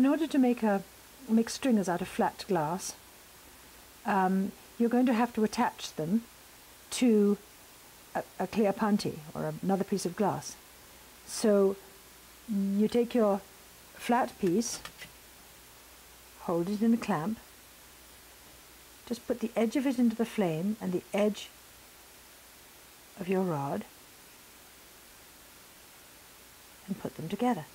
in order to make stringers out of flat glass, you're going to have to attach them to a clear punty or another piece of glass. So you take your flat piece, hold it in a clamp, just put the edge of it into the flame and the edge of your rod and put them together.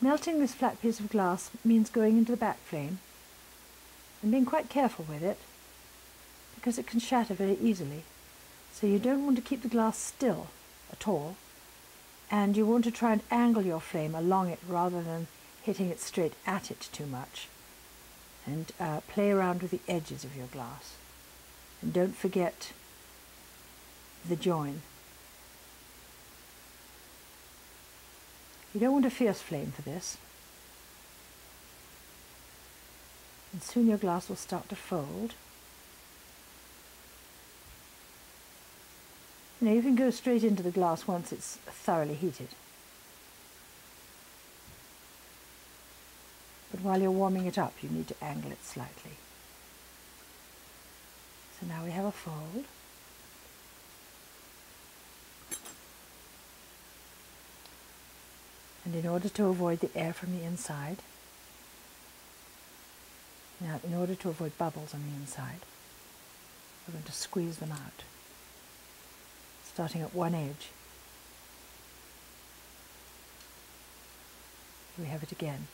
Melting this flat piece of glass means going into the back flame and being quite careful with it, because it can shatter very easily. So you don't want to keep the glass still at all, and you want to try and angle your flame along it rather than hitting it straight at it too much. And play around with the edges of your glass. And don't forget the join. You don't want a fierce flame for this. And soon your glass will start to fold. You know, you can go straight into the glass once it's thoroughly heated. But while you're warming it up, you need to angle it slightly. So now we have a fold. And in order to avoid the air from the inside, now in order to avoid bubbles on the inside, we're going to squeeze them out, starting at one edge. Here we have it again.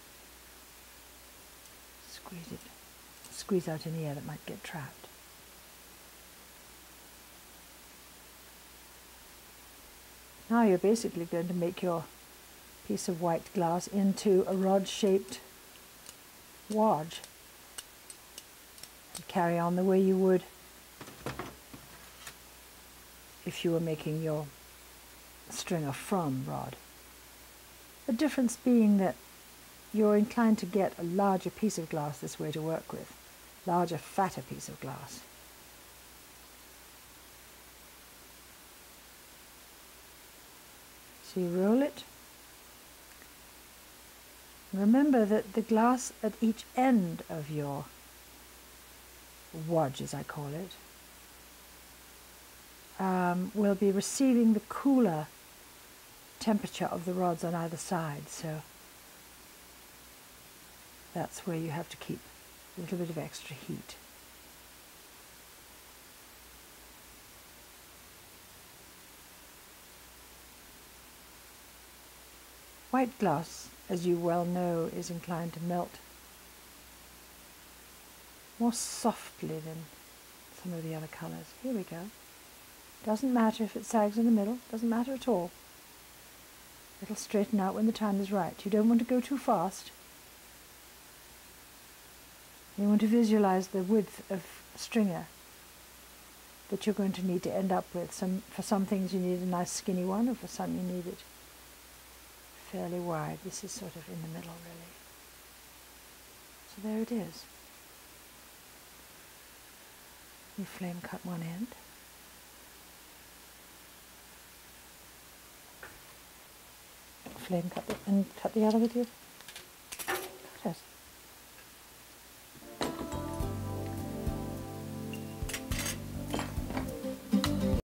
Squeeze it. Squeeze out any air that might get trapped. Now you're basically going to make your piece of white glass into a rod-shaped wadge. And carry on the way you would if you were making your stringer from rod. The difference being that you're inclined to get a larger piece of glass this way to work with, larger, fatter piece of glass. So you roll it. Remember that the glass at each end of your wadge, as I call it, will be receiving the cooler temperature of the rods on either side. So that's where you have to keep a little bit of extra heat. White glass, as you well know, is inclined to melt more softly than some of the other colours. Here we go. Doesn't matter if it sags in the middle, doesn't matter at all. It'll straighten out when the time is right. You don't want to go too fast. You want to visualize the width of stringer that you're going to need to end up with. For some things you need a nice skinny one, or for some you need it fairly wide. This is sort of in the middle, really. So there it is. You flame cut one end. Flame cut and cut the other with your